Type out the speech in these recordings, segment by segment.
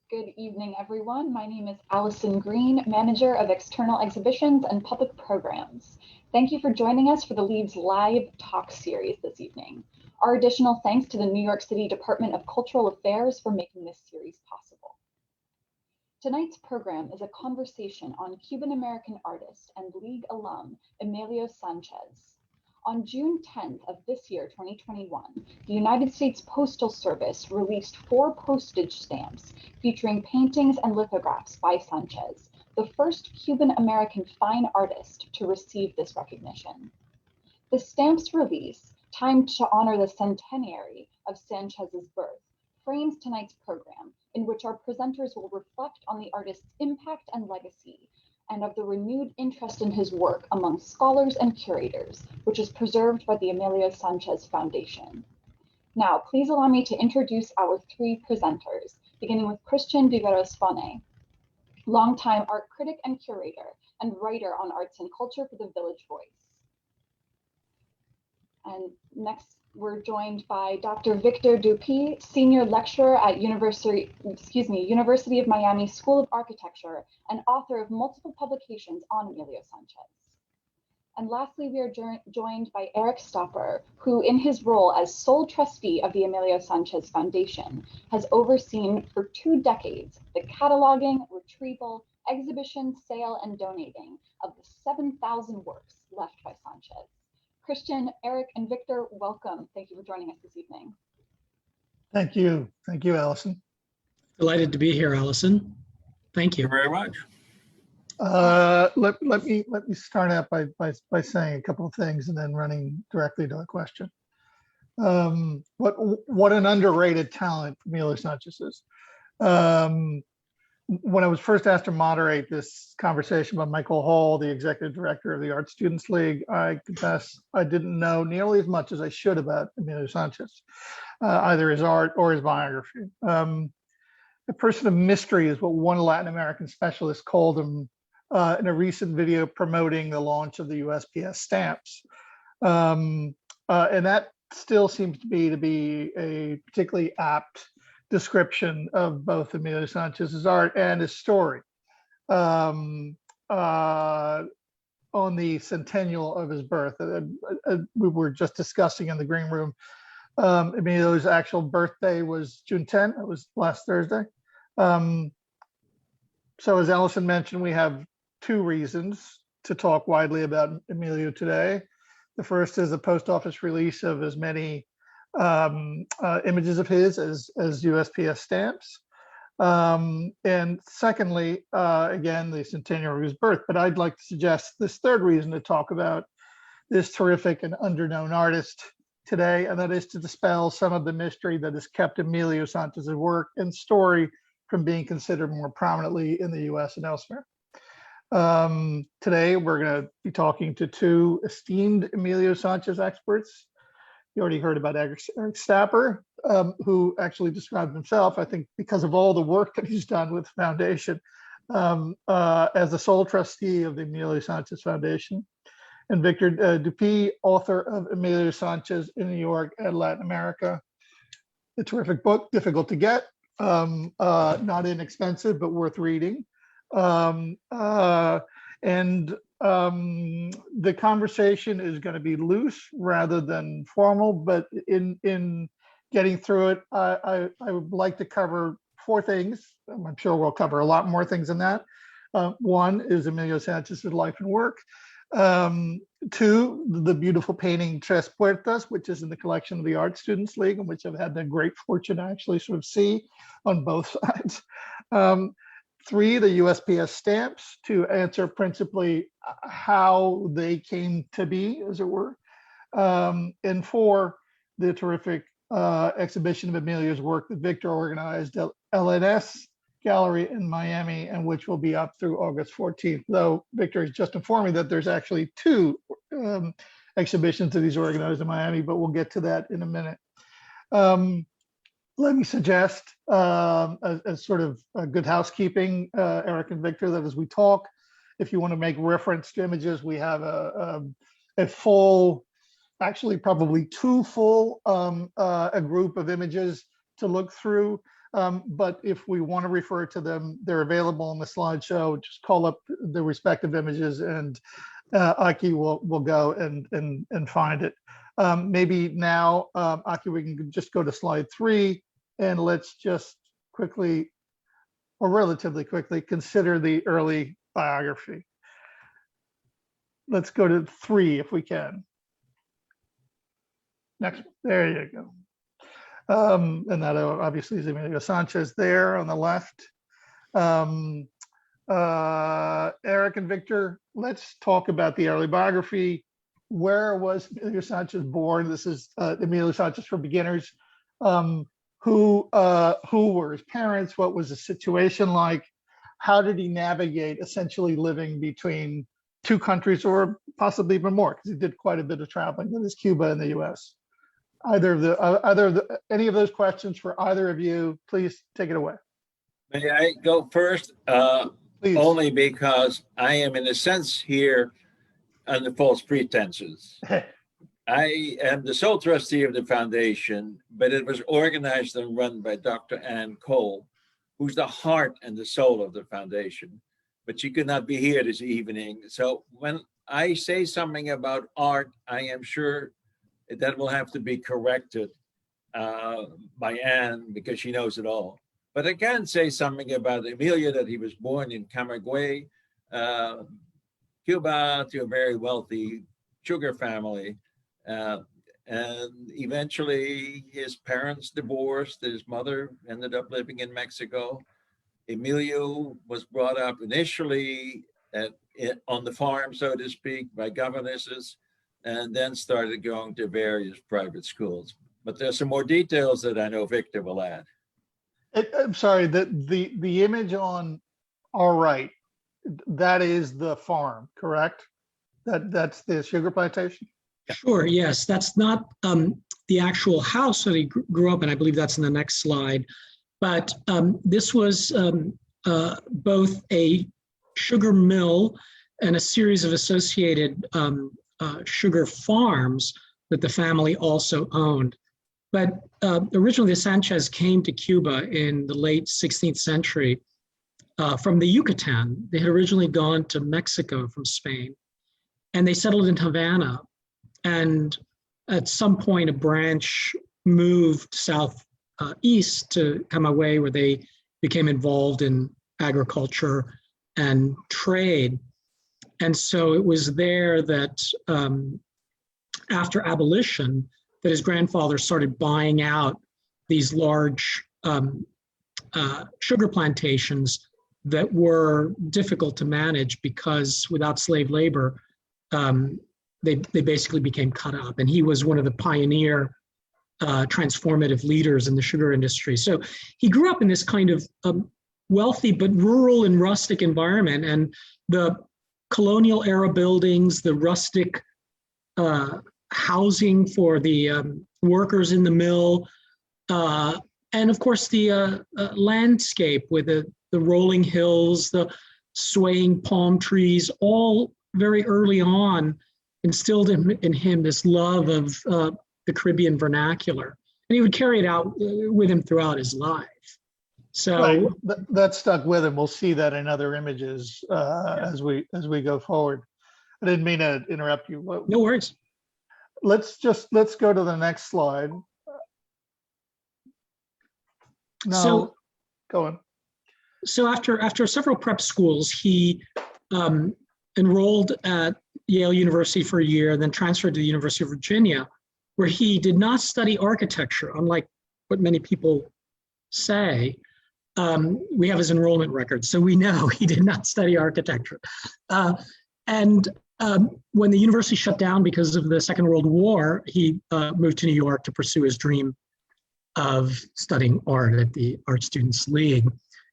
Good evening, everyone. My name is Allison Green, Manager of External Exhibitions and Public Programs. Thank you for joining us for the Leaves Live Talk series this evening. Our additional thanks to the New York City Department of Cultural Affairs for making this series possible. Tonight's program is a conversation on Cuban American artist and League alum Emilio Sanchez. On June 10th of this year, 2021, the United States Postal Service released 4 postage stamps featuring paintings and lithographs by Sanchez, the first Cuban American fine artist to receive this recognition. The stamps release, timed to honor the centenary of Sanchez's birth, frames tonight's program, in which our presenters will reflect on the artist's impact and legacy, and of the renewed interest in his work among scholars and curators, which is preserved by the Emilio Sanchez Foundation. Now, please allow me to introduce our 3 presenters, beginning with Christian Viveros-Fauné, longtime art critic and curator, and writer on arts and culture for the Village Voice. And next, we're joined by Dr. Victor Deupi, senior lecturer at University of Miami School of Architecture and author of multiple publications on Emilio Sanchez. And lastly, we are joined by Erik Stapper, who in his role as sole trustee of the Emilio Sanchez Foundation has overseen for 2 decades the cataloging, retrieval, exhibition, sale, and donating of the 7,000 works left by Sanchez. Christian, Erik, and Victor, welcome. Thank you for joining us this evening. Thank you. Thank you, Allison. Delighted to be here, Allison. Thank you. Thank you very much. Let me start out by saying a couple of things and then running directly to a question. What an underrated talent Emilio Sanchez is. When I was first asked to moderate this conversation by Michael Hall, the executive director of the Art Students League, I confess I didn't know nearly as much as I should about Emilio Sanchez, either his art or his biography. A person of mystery is what one Latin American specialist called him in a recent video promoting the launch of the USPS stamps. And that still seems to be a particularly apt description of both Emilio Sanchez's art and his story on the centennial of his birth. We were just discussing in the green room, Emilio's actual birthday was June 10th. It was last Thursday. So as Allison mentioned, we have 2 reasons to talk widely about Emilio today. The first is the post office release of as many images of his as USPS stamps. And secondly, again, the centenary of his birth. But I'd like to suggest this 3rd reason to talk about this terrific and underknown artist today, and that is to dispel some of the mystery that has kept Emilio Sanchez's work and story from being considered more prominently in the US and elsewhere. Today, we're going to be talking to 2 esteemed Emilio Sanchez experts. You already heard about Erik Stapper, who actually described himself, I think, because of all the work that he's done with the foundation, as the sole trustee of the Emilio Sanchez Foundation. And Victor Deupi, author of Emilio Sanchez in New York and Latin America. A terrific book, difficult to get, not inexpensive, but worth reading. The conversation is going to be loose rather than formal, but in getting through it, I would like to cover 4 things. I'm sure we'll cover a lot more things than that. 1 is Emilio Sanchez's life and work. 2, the beautiful painting Tres Puertas, which is in the collection of the Art Students League, and which I've had the great fortune to actually sort of see on both sides. 3, the USPS stamps, to answer principally how they came to be, as it were. And 4, the terrific exhibition of Emilio's work that Victor organized at LNS Gallery in Miami, and which will be up through August 14th. Though Victor has just informed me that there's actually 2 exhibitions that he's organized in Miami, but we'll get to that in a minute. Let me suggest, as sort of a good housekeeping, Erik and Victor, that as we talk, if you want to make reference to images, we have a full, actually probably 2 full, a group of images to look through. But if we want to refer to them, they're available on the slideshow. Just call up the respective images, and Aki will go and find it. Maybe now, Aki, we can just go to slide 3, and let's just quickly, or relatively quickly, consider the early biography. Let's go to 3 if we can. Next, there you go. And that obviously is Emilio Sanchez there on the left. Erik and Victor, let's talk about the early biography. Where was Emilio Sanchez born? This is Emilio Sanchez for beginners. Who were his parents? What was the situation like? How did he navigate essentially living between 2 countries, or possibly even more, because he did quite a bit of traveling with his Cuba and the US. Any of those questions for either of you, please take it away. May I go first? Please. Only because I am, in a sense, here under false pretenses. I am the sole trustee of the foundation, but it was organized and run by Dr. Ann Cole, who's the heart and the soul of the foundation. But she could not be here this evening. So when I say something about art, I am sure that will have to be corrected by Anne, because she knows it all. But I can say something about Emilio, that he was born in Camagüey, Cuba, to a very wealthy sugar family. And eventually his parents divorced. His mother ended up living in Mexico. Emilio was brought up initially on the farm, so to speak, by governesses, and then started going to various private schools. But there's some more details that I know Victor will add. I'm sorry, the image on our right, that is the farm, correct? That's the sugar plantation? Sure, yes. That's not the actual house that he grew up in. I believe that's in the next slide. But this was both a sugar mill and a series of associated sugar farms that the family also owned. But originally, the Sanchez came to Cuba in the late 16th century from the Yucatan. They had originally gone to Mexico from Spain, and they settled in Havana. And at some point, a branch moved southeast to Camagüey, where they became involved in agriculture and trade. And so it was there that after abolition, that his grandfather started buying out these large sugar plantations that were difficult to manage, because without slave labor, they basically became cut up. And he was one of the pioneer transformative leaders in the sugar industry. So he grew up in this kind of wealthy but rural and rustic environment, and the colonial era buildings, the rustic housing for the workers in the mill, and of course the landscape with the rolling hills, the swaying palm trees, all very early on instilled in him this love of the Caribbean vernacular, and he would carry it out with him throughout his life. So right. That stuck with him. We'll see that in other images as we go forward. I didn't mean to interrupt you. No worries. Let's go to the next slide. No, so, go on. So after several prep schools, he enrolled at Yale University for a year, and then transferred to the University of Virginia, where he did not study architecture, unlike what many people say. We have his enrollment records, so we know he did not study architecture. And when the university shut down because of the Second World War, he moved to New York to pursue his dream of studying art at the Art Students League.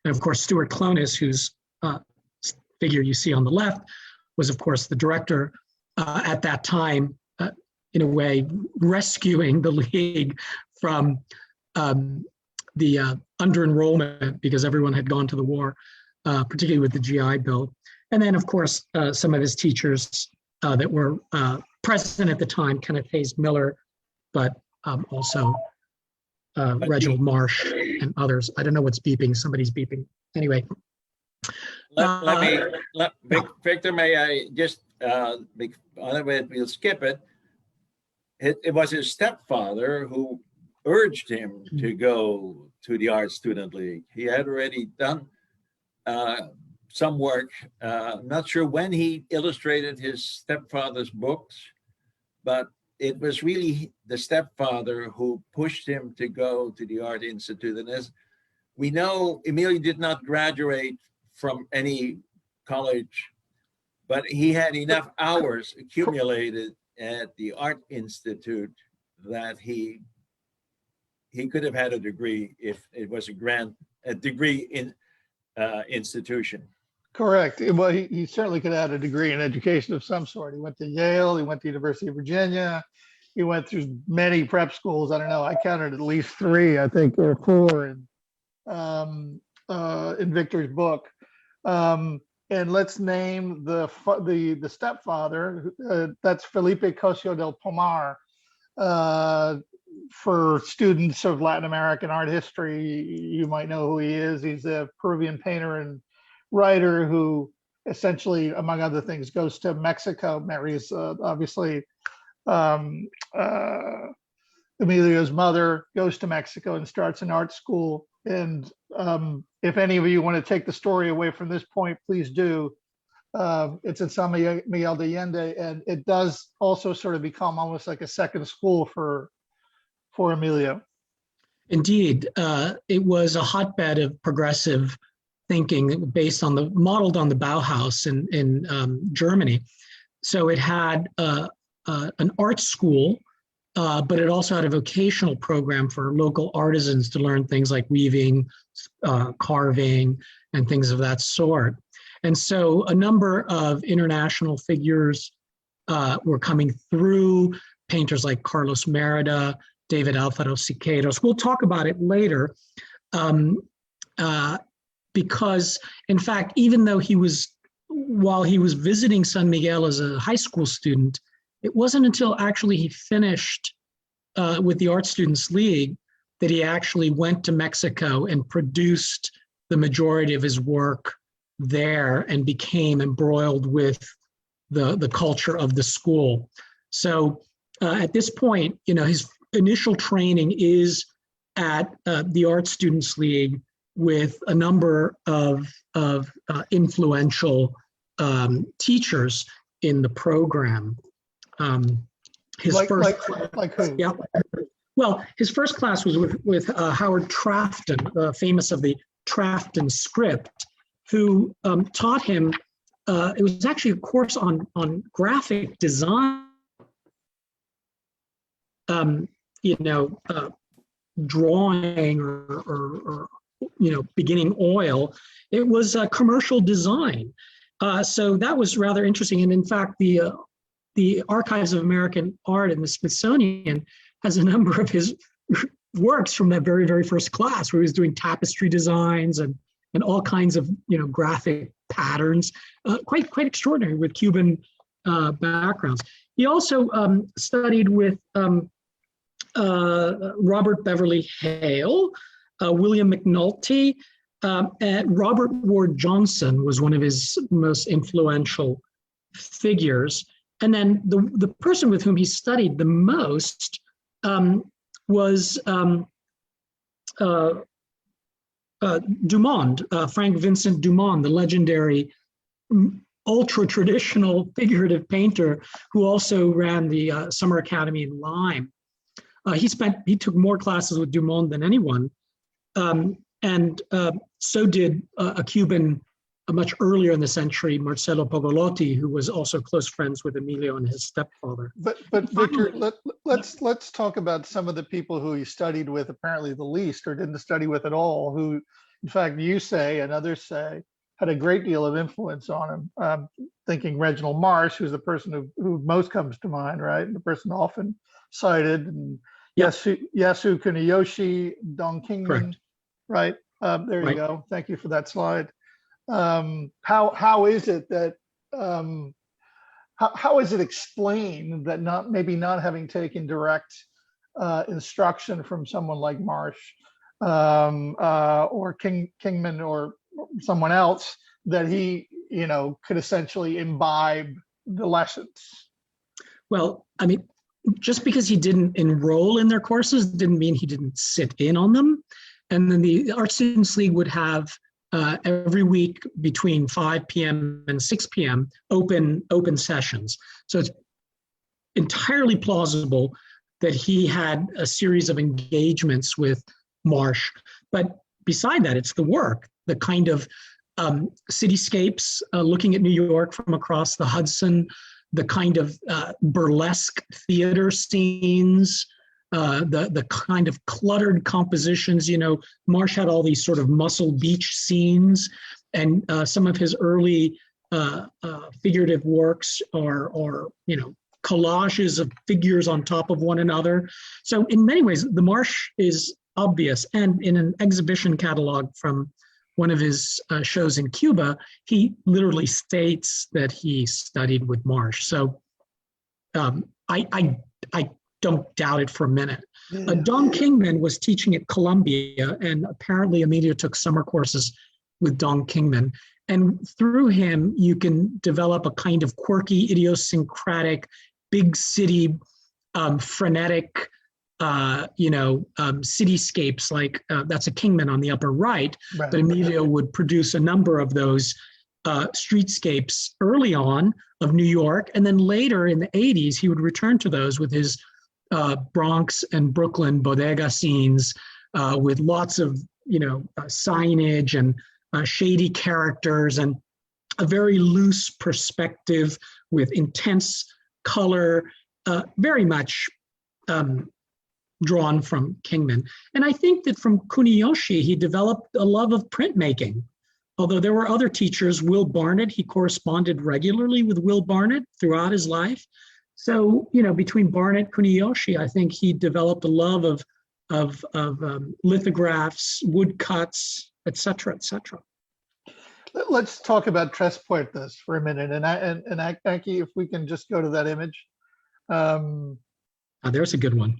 And of course, Stuart Clonis, whose figure you see on the left, was of course the director at that time, in a way rescuing the league from the under-enrollment, because everyone had gone to the war, particularly with the GI Bill. And then, of course, some of his teachers that were present at the time, Kenneth Hayes Miller, but also Reginald Marsh. and others. I don't know what's beeping. Somebody's beeping. Anyway. Victor, may I just, otherwise we'll skip it. It was his stepfather who urged him to go to the Art Student League. He had already done some work. I'm not sure when he illustrated his stepfather's books, but it was really the stepfather who pushed him to go to the Art Institute. And as we know, Emilio did not graduate from any college, but he had enough hours accumulated at the Art Institute that he could have had a degree if it was a degree in institution. Correct. Well, he certainly could have had a degree in education of some sort. He went to Yale, he went to University of Virginia, he went through many prep schools. I don't know, I counted at least 3, I think, or 4 in Victor's book. And let's name the stepfather. That's Felipe Cosio del Pomar. For students of Latin American art history, you might know who he is. He's a Peruvian painter and writer who essentially, among other things, goes to Mexico, marries obviously Emilio's mother, goes to Mexico and starts an art school. And if any of you want to take the story away from this point, please do. It's in San Miguel de Allende, and it does also sort of become almost like a second school for Emilio. Indeed, it was a hotbed of progressive thinking modeled on the Bauhaus in Germany. So it had an art school, but it also had a vocational program for local artisans to learn things like weaving, carving, and things of that sort. And so a number of international figures were coming through, painters like Carlos Merida, David Alfaro Siqueiros. We'll talk about it later, because in fact, even though while he was visiting San Miguel as a high school student, it wasn't until actually he finished with the Art Students League that he actually went to Mexico and produced the majority of his work there and became embroiled with the culture of the school. So at this point, his initial training is at the Art Students League with a number of influential teachers in the program. His first who? Yeah. Well, his first class was with Howard Trafton, famous of the Trafton script, who taught him. It was actually a course on graphic design. Drawing or beginning oil. It was commercial design. So that was rather interesting. And in fact, the Archives of American Art in the Smithsonian has a number of his works from that very, very first class, where he was doing tapestry designs and all kinds of graphic patterns, quite extraordinary with Cuban backgrounds. He also studied with Robert Beverly Hale, William McNulty, and Robert Ward Johnson was one of his most influential figures. And then the person with whom he studied the most was DuMond, Frank Vincent DuMond, the legendary ultra-traditional figurative painter who also ran the Summer Academy in Lyme. He took more classes with DuMond than anyone, and so did a Cuban much earlier in the century, Marcelo Pogolotti, who was also close friends with Emilio and his stepfather. But Victor, let's talk about some of the people who he studied with apparently the least, or didn't study with at all, who, in fact, you say and others say had a great deal of influence on him. Thinking Reginald Marsh, who's the person who most comes to mind, right? And the person often cited, and Yasuo Kuniyoshi, Don Kingman, correct. Right? There you go. Thank you for that slide. How is it that how is it explained that maybe not having taken direct instruction from someone like Marsh, or Kingman or someone else, that he, could essentially imbibe the lessons. Well, I mean, just because he didn't enroll in their courses didn't mean he didn't sit in on them. And then the Art Students League would have every week between 5 p.m. and 6 p.m. open sessions. So it's entirely plausible that he had a series of engagements with Marsh. But beside that, it's the work, the kind of cityscapes, looking at New York from across the Hudson, the kind of burlesque theater scenes, the kind of cluttered compositions. Marsh had all these sort of Muscle Beach scenes, and some of his early figurative works are collages of figures on top of one another. So in many ways, the Marsh is obvious. And in an exhibition catalog from one of his shows in Cuba, he literally states that he studied with Marsh. So I don't doubt it for a minute. Don Kingman was teaching at Columbia, and apparently Emilio took summer courses with Don Kingman. And through him, you can develop a kind of quirky, idiosyncratic, big city, frenetic, cityscapes, like that's a Kingman on the upper right, but Emilio would produce a number of those streetscapes early on of New York, and then later in the 80s, he would return to those with his Bronx and Brooklyn bodega scenes, with lots of signage and shady characters and a very loose perspective with intense color, very much drawn from Kingman. And I think that from Kuniyoshi, he developed a love of printmaking. Although there were other teachers, Will Barnett, he corresponded regularly with Will Barnett throughout his life. So, between Barnett, Kuniyoshi, I think he developed a love of lithographs, woodcuts, et cetera, et cetera. Let's talk about Tres Puertas for a minute. And Aki, if we can just go to that image. There's a good one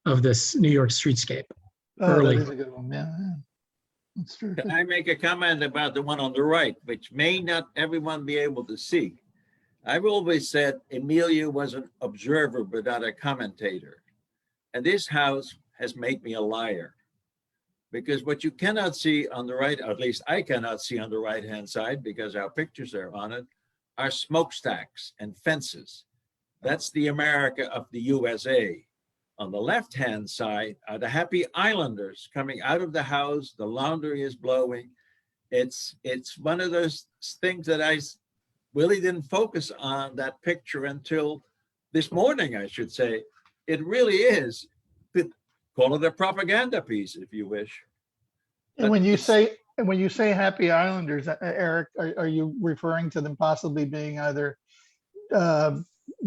of this New York streetscape. Early. That is a good one, yeah. That's true. Can I make a comment about the one on the right, which may not everyone be able to see? I've always said Emilio was an observer, but not a commentator. And this house has made me a liar. Because what you cannot see on the right, or at least I cannot see on the right-hand side, because our pictures are on it, are smokestacks and fences. That's the America of the USA. On the left-hand side are the happy islanders coming out of the house. The laundry is blowing. It's one of those things that I really didn't focus on that picture until this morning, I should say. It really is. Call it a propaganda piece, if you wish. And when you say happy islanders, Eric, are you referring to them possibly being either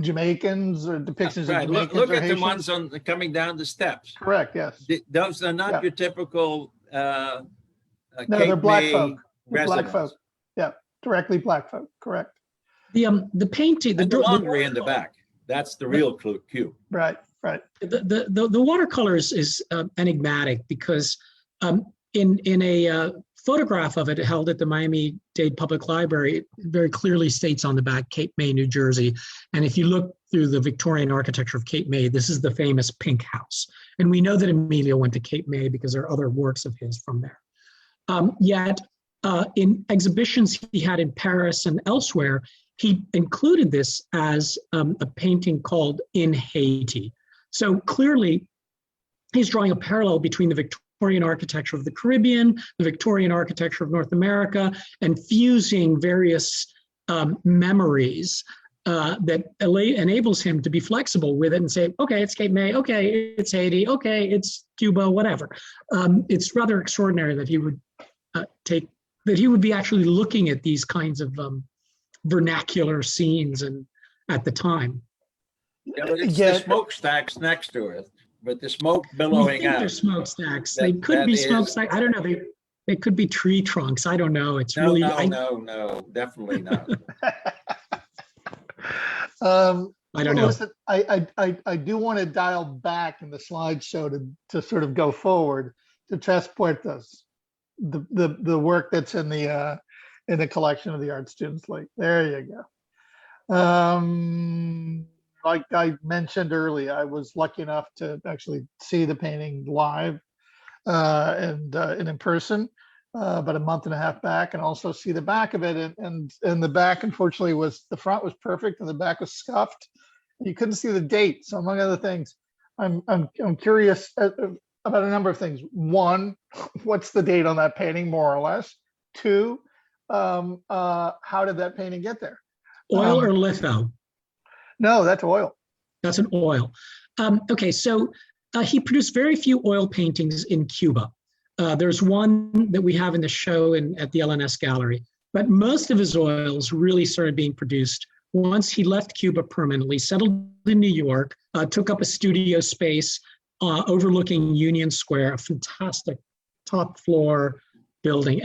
Jamaicans or depictions right. of Jamaicans? Look at Haitians? the ones coming down the steps. Correct. Yes. Those are not your typical. No, they're black folk. Residents. Black folk. Yeah, directly black folk. Correct. The painting, the laundry in the back. That's the real cue. Right. Right. The watercolors is enigmatic because in a photograph of it held at the Miami-Dade Public Library, it very clearly states on the back, Cape May, New Jersey. And if you look through the Victorian architecture of Cape May, this is the famous pink house. And we know that Emilio went to Cape May because there are other works of his from there. Yet in exhibitions he had in Paris and elsewhere, he included this as a painting called In Haiti. So clearly he's drawing a parallel between the Victorian architecture of the Caribbean, the Victorian architecture of North America, and fusing various memories that enables him to be flexible with it and say, okay, it's Cape May, okay, it's Haiti, okay, it's Cuba, whatever. It's rather extraordinary that he would be actually looking at these kinds of vernacular scenes and at the time. Yeah, but it's the smokestacks next to it, but the smoke billowing out. They're smokestacks. They could be smokestacks. I don't know. They could be tree trunks. I don't know. It's no, definitely not. I don't know. Listen, I do want to dial back in the slideshow to sort of go forward the Tres Puertas, the work that's in the collection of the art students. Like, there you go. Like I mentioned earlier, I was lucky enough to actually see the painting live and in person about a month and a half back, and also see the back of it. And the back, unfortunately, the front was perfect and the back was scuffed. You couldn't see the date. So among other things, I'm curious about a number of things. One, what's the date on that painting, more or less? Two, how did that painting get there? Oil or litho? No, that's oil. That's an oil. Okay, so he produced very few oil paintings in Cuba. There's one that we have in the show at the LNS Gallery, but most of his oils really started being produced once he left Cuba permanently, settled in New York, took up a studio space overlooking Union Square, a fantastic top floor building,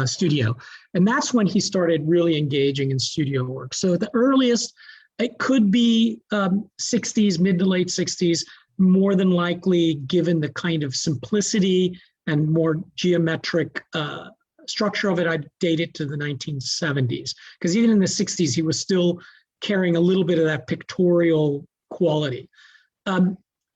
studio. And that's when he started really engaging in studio work. So the earliest, it could be 60s, mid to late 60s, more than likely, given the kind of simplicity and more geometric structure of it, I'd date it to the 1970s. Because even in the 60s, he was still carrying a little bit of that pictorial quality.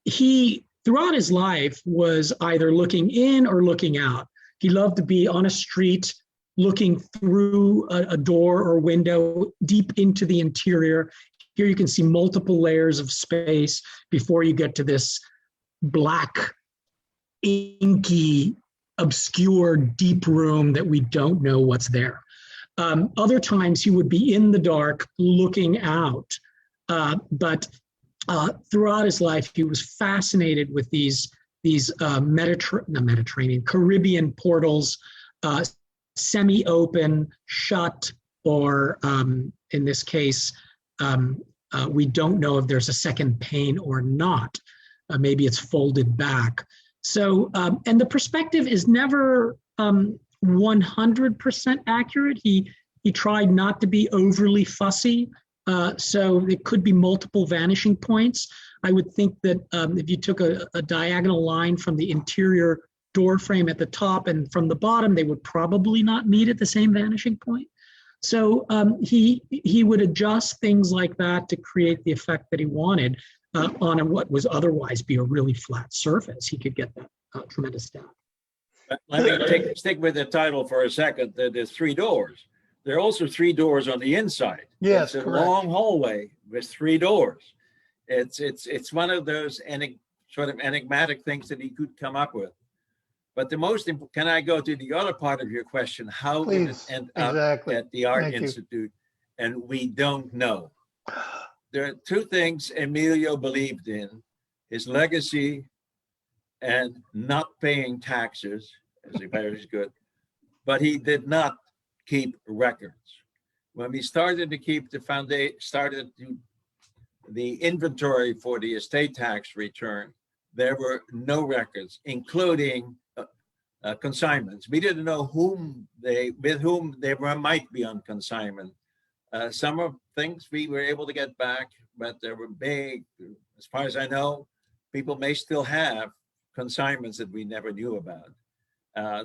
He, throughout his life, was either looking in or looking out. He loved to be on a street, looking through a door or window deep into the interior. Here you can see multiple layers of space before you get to this black, inky, obscure, deep room that we don't know what's there. Other times he would be in the dark looking out, but throughout his life, he was fascinated with these Caribbean portals, semi-open, shut, or in this case, we don't know if there's a second pane or not. Maybe it's folded back. So, and the perspective is never 100% accurate. He tried not to be overly fussy. So it could be multiple vanishing points. I would think that if you took a diagonal line from the interior door frame at the top and from the bottom, they would probably not meet at the same vanishing point. So he would adjust things like that to create the effect that he wanted on what was otherwise be a really flat surface. He could get that tremendous depth. Let me stick with the title for a second. There's 3 doors. There are also 3 doors on the inside. Yes, it's a correct. long hallway with 3 doors. It's one of those sort of enigmatic things that he could come up with. But the most important, can I go to the other part of your question? How did it end up at the Art Institute? And we don't know. There are 2 things Emilio believed in: his legacy and not paying taxes, as he very good. But he did not keep records. When we started to keep the inventory for the estate tax return, there were no records, including consignments. We didn't know with whom they might be on consignment. Some of things we were able to get back, but they were big. As far as I know, people may still have consignments that we never knew about.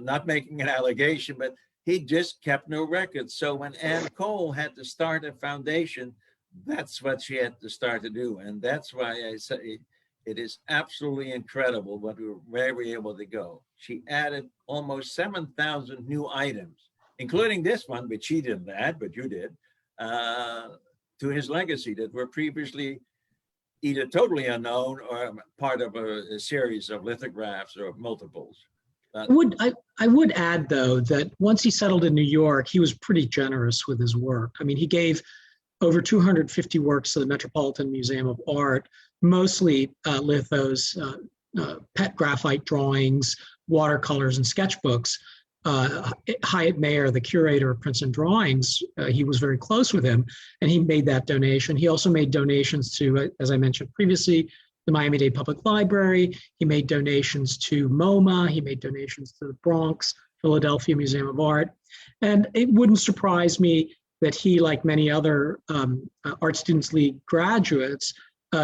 Not making an allegation, but he just kept no records. So when Ann Cole had to start a foundation, that's what she had to start to do. And that's why I say it is absolutely incredible where we were able to go. She added almost 7,000 new items, including this one, which she didn't add, but you did, to his legacy that were previously either totally unknown or part of a series of lithographs or multiples. I would add, though, that once he settled in New York, he was pretty generous with his work. I mean, he gave over 250 works to the Metropolitan Museum of Art, mostly lithos, pet graphite drawings, watercolors, and sketchbooks. Hyatt Mayer, the curator of prints and drawings, he was very close with him, and he made that donation. He also made donations to, as I mentioned previously, the Miami-Dade Public Library. He made donations to MoMA. He made donations to the Bronx, Philadelphia Museum of Art. And it wouldn't surprise me that he, like many other Art Students League graduates,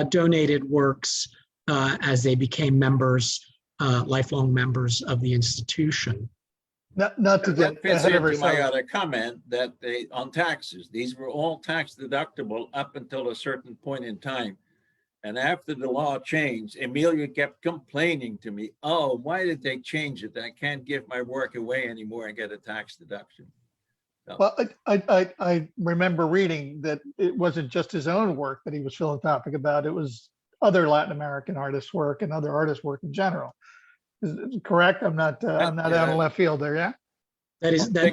donated works as they became members lifelong members of the institution. Not to That get fits ahead of into my ourselves. other comment that on taxes, these were all tax deductible up until a certain point in time. And after the law changed, Emilio kept complaining to me, oh, why did they change it? I can't give my work away anymore and get a tax deduction. So, Well, I remember reading that it wasn't just his own work that he was philanthropic about. It was other Latin American artists' work and other artists' work in general. Is it correct? I'm not out of left field there, yeah? That is that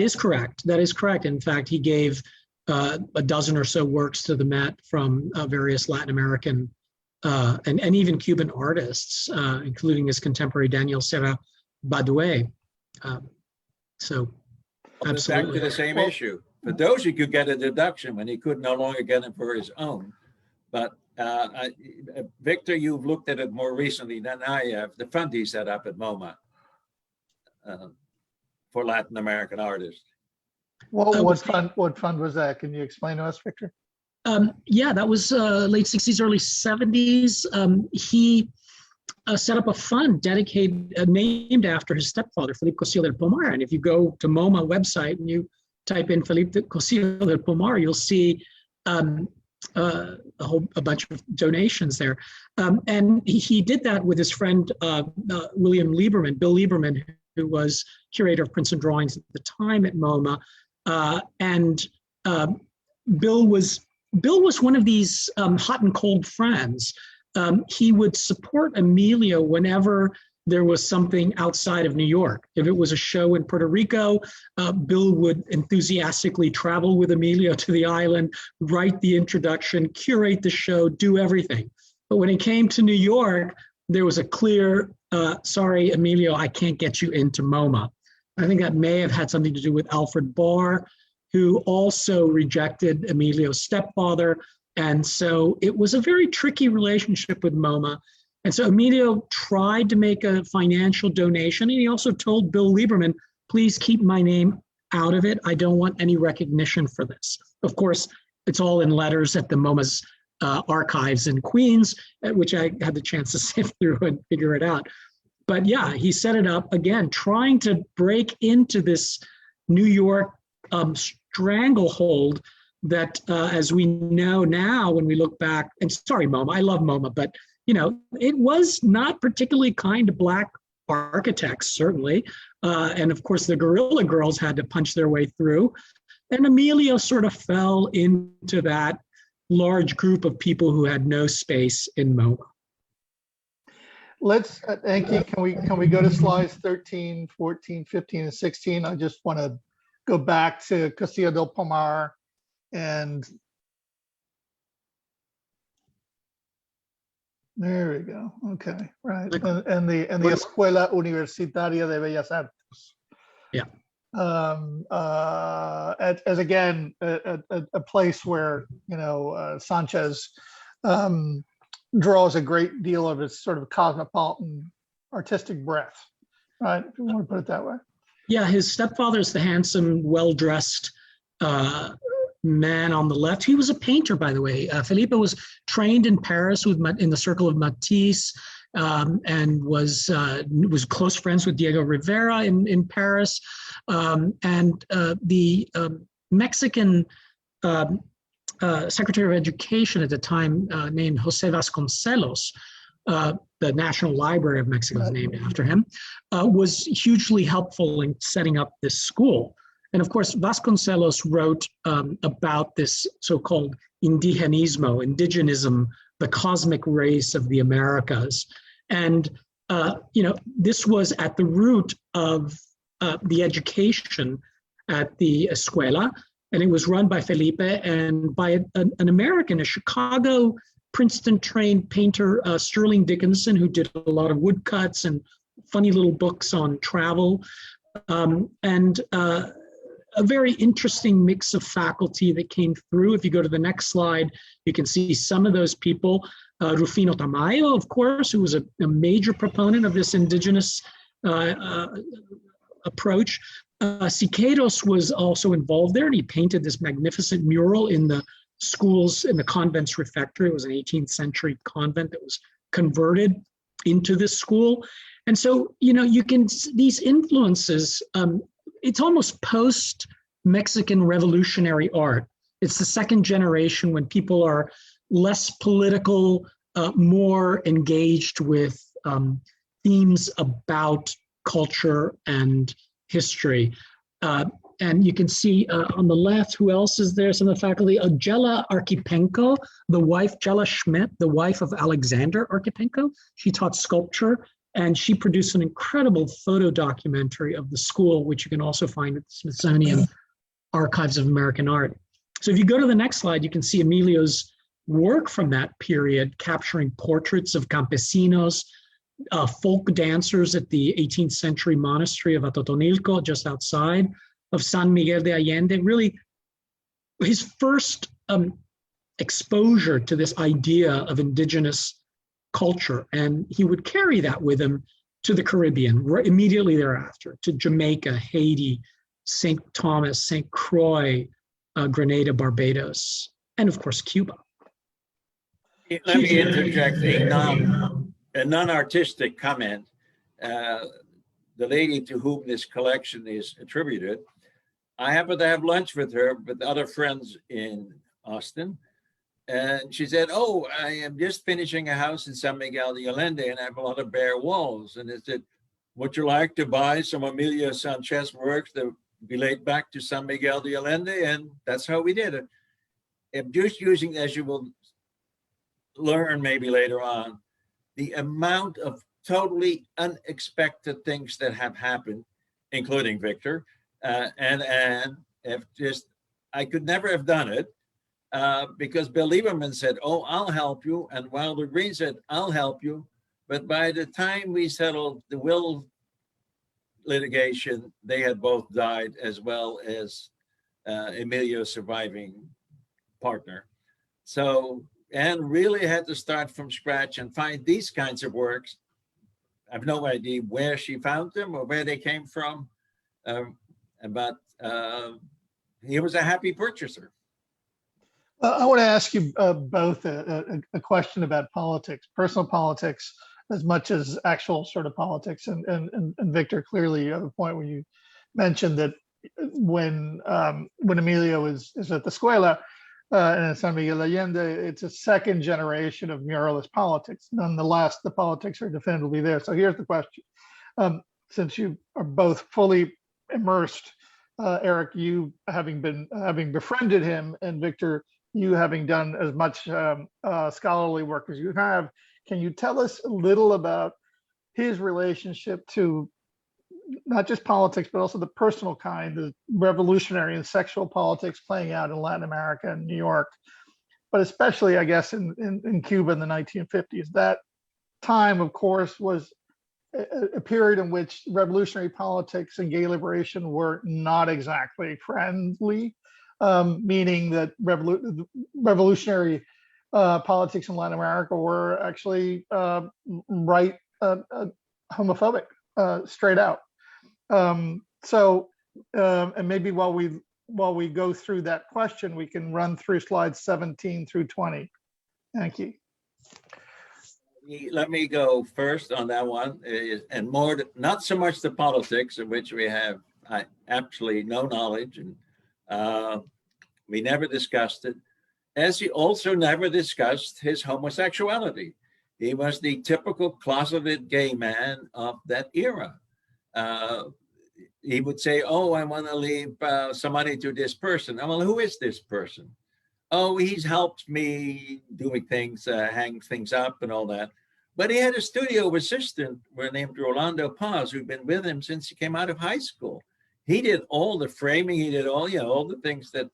is correct. That is correct. In fact, he gave a dozen or so works to the Met from various Latin American and even Cuban artists, including his contemporary Daniel Serra Badoué. So, absolutely. Back to the same issue. For those, he could get a deduction when he could no longer get it for his own. But Victor, you've looked at it more recently than I have. The fund he set up at MoMA for Latin American artists. Well, what fund was that? Can you explain to us, Victor? Yeah, that was late 60s, early 70s. He set up a fund dedicated, named after his stepfather, Felipe Cosillo del Pomar. And if you go to MoMA website and you type in Felipe Cosillo del Pomar, you'll see a bunch of donations there. And he did that with his friend, Bill Lieberman, who was curator of prints and drawings at the time at MoMA. Bill was one of these hot and cold friends. He would support Emilio whenever there was something outside of New York. If it was a show in Puerto Rico, Bill would enthusiastically travel with Emilio to the island, write the introduction, curate the show, do everything. But when it came to New York, there was a clear, sorry, Emilio, I can't get you into MoMA. I think that may have had something to do with Alfred Barr, who also rejected Emilio's stepfather. And so it was a very tricky relationship with MoMA. And so Emilio tried to make a financial donation. And he also told Bill Lieberman, please keep my name out of it. I don't want any recognition for this. Of course, it's all in letters at the MoMA's archives in Queens, which I had the chance to sift through and figure it out. But yeah, he set it up, again, trying to break into this New York stranglehold that, as we know now, when we look back, and sorry, MoMA, I love MoMA, but you know, it was not particularly kind to Black architects, certainly. And of course, the Guerrilla Girls had to punch their way through. And Emilio sort of fell into that large group of people who had no space in MoMA. Let's, Enki, can we go to slides 13, 14, 15, and 16? I just want to go back to Cosillo del Pomar and there we go. Okay, right. And the Escuela Universitaria de Bellas Artes. Yeah. As again, a place where, you know, Sanchez draws a great deal of his sort of cosmopolitan artistic breath, right? If you want to put it that way. Yeah, his stepfather's the handsome, well-dressed man on the left. He was a painter, by the way. Felipe was trained in Paris in the circle of Matisse, and was close friends with Diego Rivera in Paris. And the Mexican Secretary of Education at the time, named Jose Vasconcelos, the National Library of Mexico is named after him, was hugely helpful in setting up this school. And of course, Vasconcelos wrote about this so-called indigenism, the cosmic race of the Americas. And, you know, this was at the root of the education at the escuela, and it was run by Felipe and by an American, a Chicago, Princeton-trained painter, Sterling Dickinson, who did a lot of woodcuts and funny little books on travel. And a very interesting mix of faculty that came through. If you go to the next slide, you can see some of those people. Rufino Tamayo, of course, who was a major proponent of this indigenous approach. Siqueiros was also involved there, and he painted this magnificent mural in the schools, in the convent's refectory. It was an 18th century convent that was converted into this school. And so, you know, you can, these influences, it's almost post-Mexican revolutionary art. It's the second generation when people are less political, more engaged with themes about culture and history. And you can see on the left, who else is there? Some of the faculty, Jela Archipenko, the wife, Jela Schmidt, the wife of Alexander Archipenko. She taught sculpture, and she produced an incredible photo documentary of the school, which you can also find at the Smithsonian Archives of American Art. So if you go to the next slide, you can see Emilio's work from that period, capturing portraits of campesinos, folk dancers at the 18th century monastery of Atotonilco, just outside of San Miguel de Allende. Really, his first exposure to this idea of indigenous culture. And he would carry that with him to the Caribbean immediately thereafter, to Jamaica, Haiti, St. Thomas, St. Croix, Grenada, Barbados, and of course, Cuba. Let me interject a non-artistic comment. The lady to whom this collection is attributed, I happened to have lunch with her with other friends in Austin. And she said, oh, I am just finishing a house in San Miguel de Allende and I have a lot of bare walls. And I said, would you like to buy some Emilio Sanchez works that relate back to San Miguel de Allende? And that's how we did it. I'm just using, as you will learn maybe later on, the amount of totally unexpected things that have happened, including Victor, and if just, I could never have done it because Bill Lieberman said, oh, I'll help you. And Wilder Green said, I'll help you. But by the time we settled the will litigation, they had both died, as well as Emilio's surviving partner. So, and really had to start from scratch and find these kinds of works. I have no idea where she found them or where they came from, but he was a happy purchaser. I want to ask you both a question about politics, personal politics, as much as actual sort of politics. And Victor, clearly you have a point when you mentioned that when Emilio is at the Escuela in San Miguel Allende, it's a second generation of muralist politics. Nonetheless, the politics are definitively there. So here's the question. Since you are both fully immersed, Erik, you having befriended him, and Victor, you having done as much scholarly work as you have, can you tell us a little about his relationship to not just politics, but also the personal kind, the revolutionary and sexual politics playing out in Latin America and New York, but especially, I guess, in Cuba in the 1950s? That time, of course, was a period in which revolutionary politics and gay liberation were not exactly friendly, meaning that revolutionary politics in Latin America were actually right homophobic, straight out. And maybe while we go through that question, we can run through slides 17 through 20. Thank you. Let me go first on that one, and more, not so much the politics, in which we have absolutely no knowledge, and we never discussed it, as he also never discussed his homosexuality. He was the typical closeted gay man of that era. He would say, oh, I want to leave some money to this person. Well, who is this person? Oh, he's helped me doing things, hang things up and all that. But he had a studio assistant named Rolando Paz, who'd been with him since he came out of high school. He did all the framing. He did all, all the things that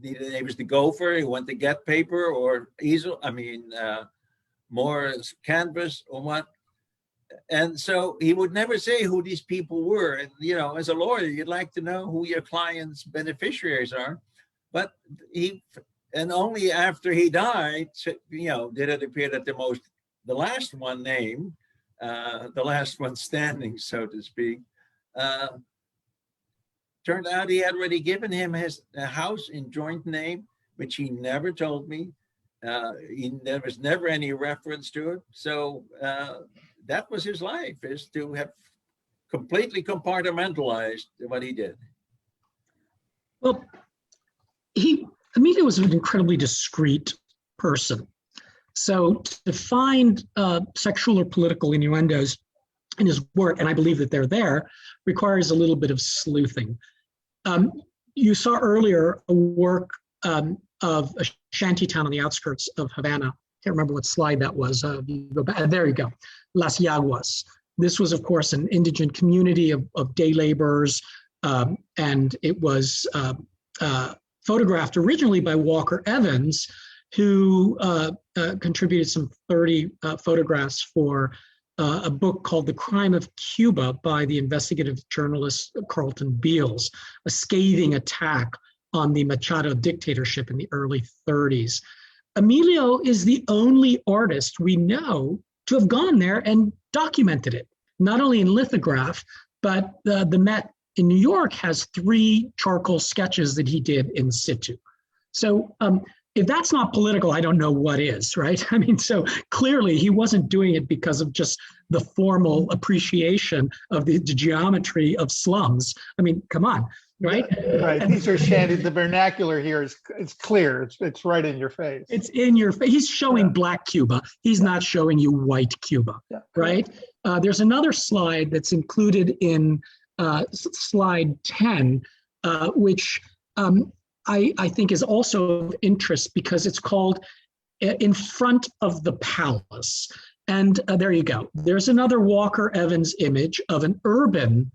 he was the gopher. He went to get paper or easel, more canvas or what. And so he would never say who these people were. And, as a lawyer, you'd like to know who your client's beneficiaries are. But and only after he died, did it appear that the last one named, the last one standing, so to speak, turned out he had already given him a house in joint name, which he never told me. There was never any reference to it. So that was his life, is to have completely compartmentalized what he did. Well, Emilio was an incredibly discreet person. So to find sexual or political innuendos in his work, and I believe that they're there, requires a little bit of sleuthing. You saw earlier a work of a shanty town on the outskirts of Havana. Can't remember what slide that was. You go back, there you go, Las Yaguas. This was, of course, an indigent community of day laborers, and it was photographed originally by Walker Evans, who contributed some 30 photographs for a book called The Crime of Cuba by the investigative journalist Carlton Beals, a scathing attack on the Machado dictatorship in the early 30s. Emilio is the only artist we know to have gone there and documented it, not only in lithograph, but the Met in New York has 3 charcoal sketches that he did in situ. So if that's not political, I don't know what is, right? I mean, so clearly he wasn't doing it because of just the formal appreciation of the geometry of slums. I mean, come on, right? Right. These are shanty. The vernacular here is it's clear. It's right in your face. It's in your face. He's showing black Cuba. He's not showing you white Cuba, right? There's another slide that's included in slide 10, which I think is also of interest because it's called In Front of the Palace. And there you go. There's another Walker Evans image of an urban,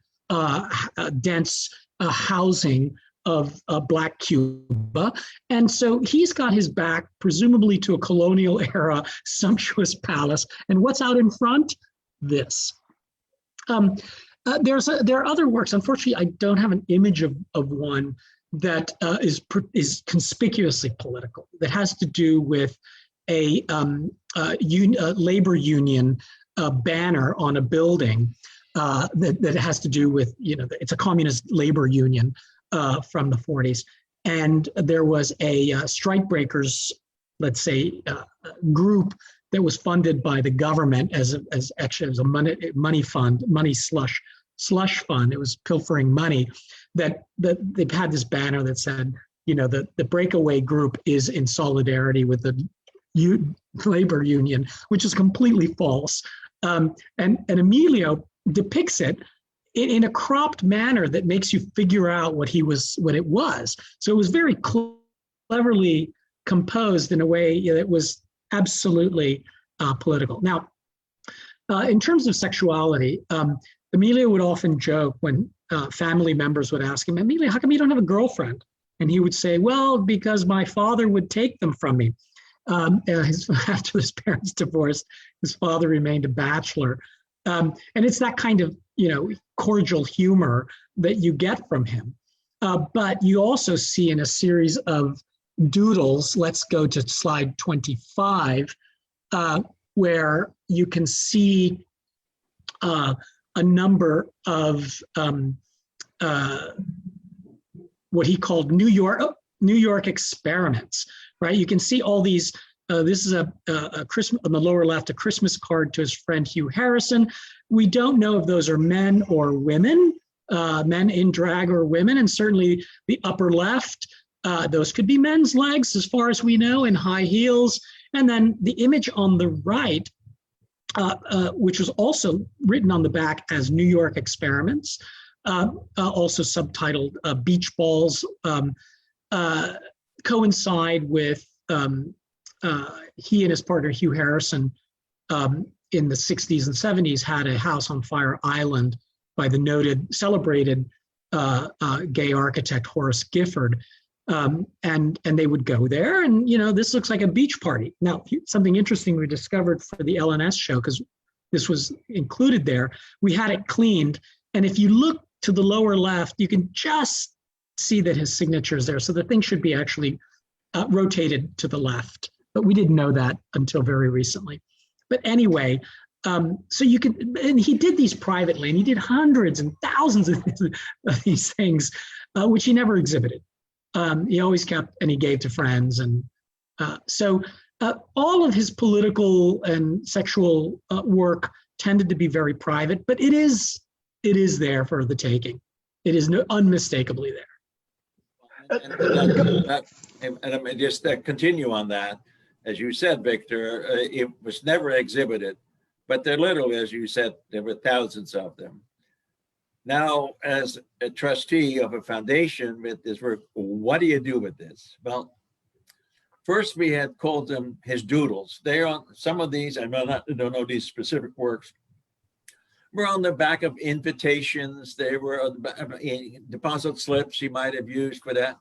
dense housing of Black Cuba. And so he's got his back, presumably to a colonial era sumptuous palace. And what's out in front? This. There are other works. Unfortunately, I don't have an image of one that is conspicuously political, that has to do with a labor union banner on a building that has to do with, it's a communist labor union from the 40s. And there was a strikebreakers, let's say, group that was funded by the government as a money fund, money slush fund. It was pilfering money. That they've had this banner that said, the breakaway group is in solidarity with the labor union, which is completely false. And Emilio depicts it in a cropped manner that makes you figure out what it was. So it was very cleverly composed in a way that was absolutely political. Now, in terms of sexuality, Emilio would often joke when family members would ask him, Emilio, how come you don't have a girlfriend? And he would say, well, because my father would take them from me. After his parents divorced, his father remained a bachelor. And it's that kind of, cordial humor that you get from him. But you also see in a series of doodles, let's go to slide 25, where you can see a number of what he called New York experiments, right? You can see all these. This is a Christmas on the lower left, a Christmas card to his friend Hugh Harrison. We don't know if those are men or women, men in drag or women, and certainly the upper left, those could be men's legs as far as we know in high heels. And then the image on the right, which was also written on the back as New York Experiments, also subtitled Beach Balls, coincide with he and his partner Hugh Harrison in the 60s and 70s had a house on Fire Island by the celebrated gay architect Horace Gifford. And they would go there and, this looks like a beach party. Now, something interesting we discovered for the LNS show, because this was included there, we had it cleaned. And if you look to the lower left, you can just see that his signature is there. So the thing should be actually rotated to the left. But we didn't know that until very recently. But anyway, so you can, and he did these privately, and he did hundreds and thousands of these things, which he never exhibited. He always kept, and he gave to friends. And so all of his political and sexual work tended to be very private, but it is there for the taking. It is unmistakably there. And I mean, just continue on that. As you said, Victor, it was never exhibited, but there literally, as you said, there were thousands of them. Now, as a trustee of a foundation with this work, what do you do with this? Well, first we had called them his doodles. They are on some of these, I don't know these specific works, were on the back of invitations. They were on the back of deposit slips he might have used for that.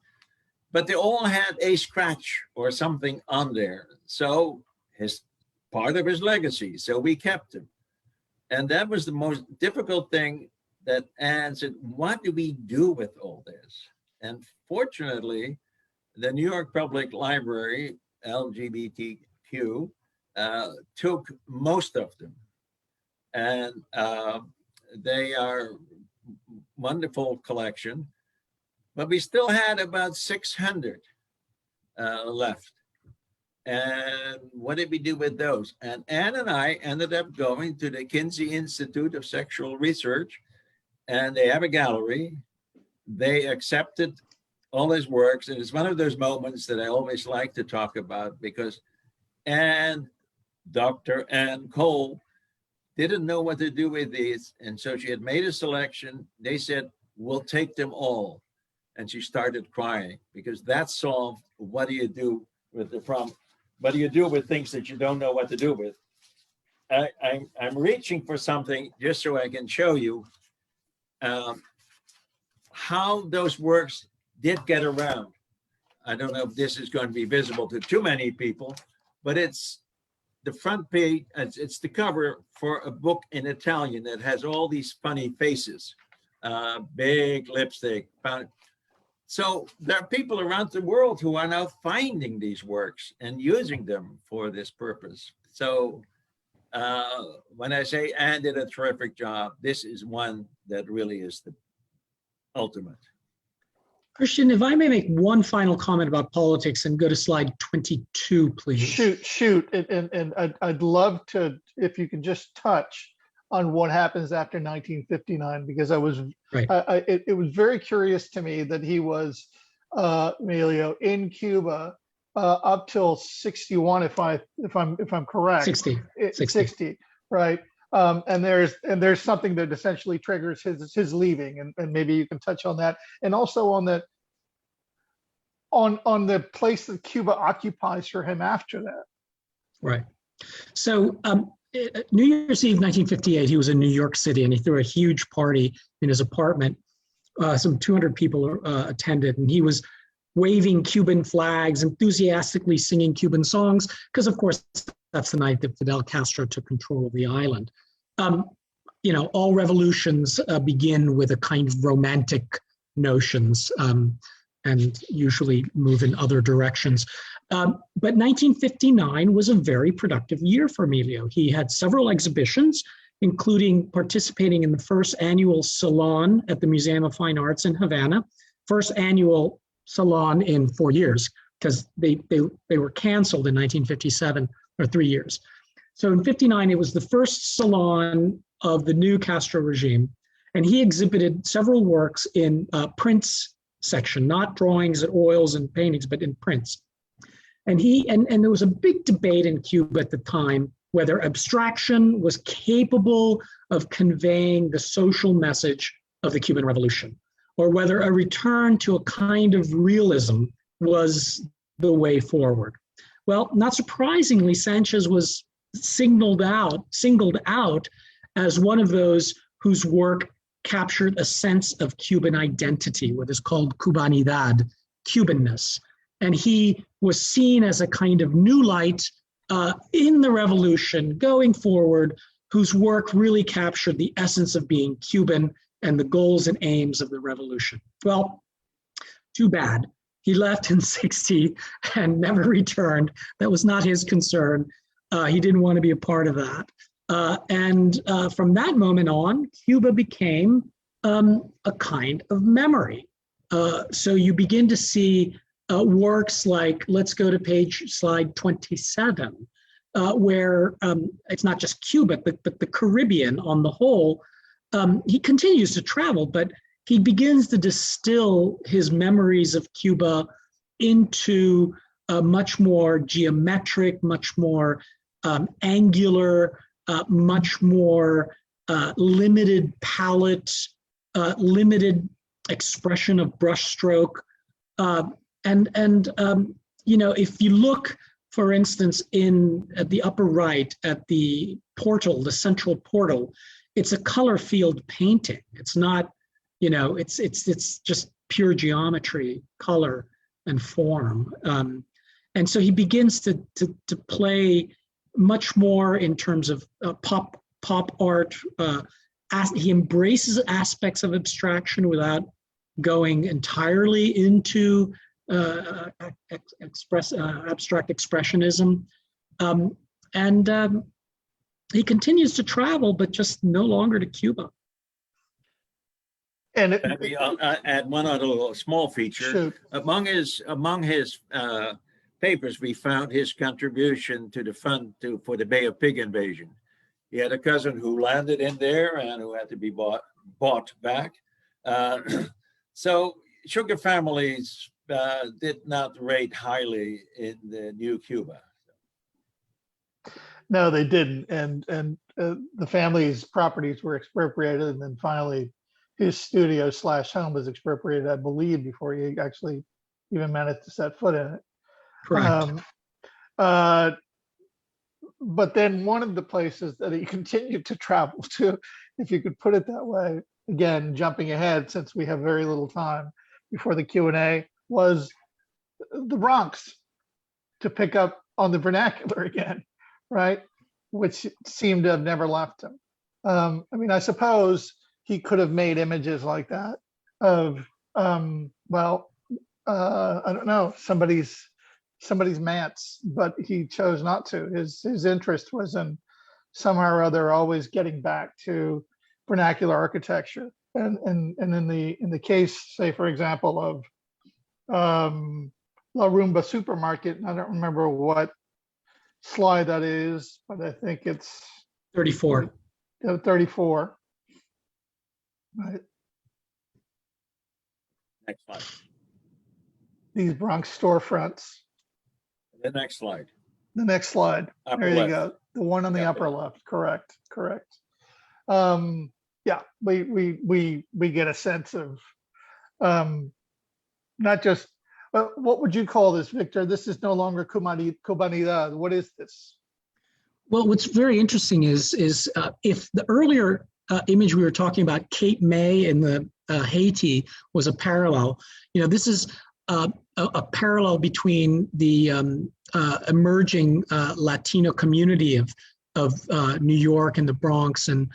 But they all had a scratch or something on there. So his part of his legacy. So we kept him. And that was the most difficult thing that Anne said, what do we do with all this? And fortunately, the New York Public Library, LGBTQ, took most of them. And they are wonderful collection. But we still had about 600 left. And what did we do with those? And Anne and I ended up going to the Kinsey Institute of Sexual Research, and they have a gallery. They accepted all his works, and it's one of those moments that I always like to talk about, because Dr. Anne Cole didn't know what to do with these, and so she had made a selection. They said, we'll take them all. And she started crying, because that solved what do you do with the problem? What do you do with things that you don't know what to do with? I'm reaching for something just so I can show you how those works did get around. I don't know if this is going to be visible to too many people, but it's the front page, it's the cover for a book in Italian that has all these funny faces, big lipstick. So there are people around the world who are now finding these works and using them for this purpose. So when I say Anne did a terrific job, this is one that really is the ultimate. Christian, if I may make one final comment about politics and go to slide 22, please. Shoot. And I'd love to, if you can just touch on what happens after 1959, because it was very curious to me that he was, Emilio, in Cuba up till 61, if I'm correct. 60, right? And there's something that essentially triggers his leaving, and maybe you can touch on that, and also on that, on the place that Cuba occupies for him after that. Right. So New Year's Eve 1958, he was in New York City, and he threw a huge party in his apartment. Some 200 people attended, and he was waving Cuban flags, enthusiastically singing Cuban songs, because of course that's the night that Fidel Castro took control of the island. All revolutions begin with a kind of romantic notions and usually move in other directions. But 1959 was a very productive year for Emilio. He had several exhibitions, including participating in the first annual salon at the Museum of Fine Arts in Havana, first annual salon in 4 years, because they were canceled in 1957, or 3 years. So in 59, it was the first salon of the new Castro regime, and he exhibited several works in prints section, not drawings and oils and paintings, but in prints. And there was a big debate in Cuba at the time whether abstraction was capable of conveying the social message of the Cuban Revolution, or whether a return to a kind of realism was the way forward. Well, not surprisingly, Sanchez was singled out as one of those whose work captured a sense of Cuban identity, what is called Cubanidad, Cubanness. And he was seen as a kind of new light in the revolution going forward, whose work really captured the essence of being Cuban and the goals and aims of the revolution. Well, too bad. He left in 60 and never returned. That was not his concern. He didn't want to be a part of that. And from that moment on, Cuba became a kind of memory. So you begin to see works like, let's go to slide 27, where it's not just Cuba, but the Caribbean on the whole. He continues to travel, but he begins to distill his memories of Cuba into a much more geometric, much more angular, much more limited palette, limited expression of brushstroke. If you look, for instance, at the upper right at the portal, the central portal, it's a color field painting. It's not, it's just pure geometry, color, and form. And so he begins to play much more in terms of pop art. He embraces aspects of abstraction without going entirely into abstract expressionism. He continues to travel, but just no longer to Cuba. And add one other little small feature. Shoot. Among his papers, we found his contribution to the fund for the Bay of Pig invasion. He had a cousin who landed in there and who had to be bought back. So sugar families did not rate highly in the new Cuba. No, they didn't. And the family's properties were expropriated, and then finally his studio / home was expropriated, I believe, before he actually even managed to set foot in it. Correct. But then one of the places that he continued to travel to, if you could put it that way, again, jumping ahead since we have very little time before the Q&A, was the Bronx, to pick up on the vernacular again, right? Which seemed to have never left him. I suppose he could have made images like that of, I don't know, somebody's manse, but he chose not to. His interest was in somehow or other always getting back to vernacular architecture. And in the case, say for example, of La Rumba Supermarket, I don't remember what slide that is, but I think it's 34. 34. Right. Next slide. These Bronx storefronts. The next slide. The next slide. Upper There you left. go. The one on the upper left. Correct. Yeah, we get a sense of not just, what would you call this, Victor? This is no longer Cubanidad. What is this? Well, what's very interesting is if the earlier image we were talking about, Cape May in the Haiti, was a parallel, this is a parallel between the emerging Latino community of New York and the Bronx and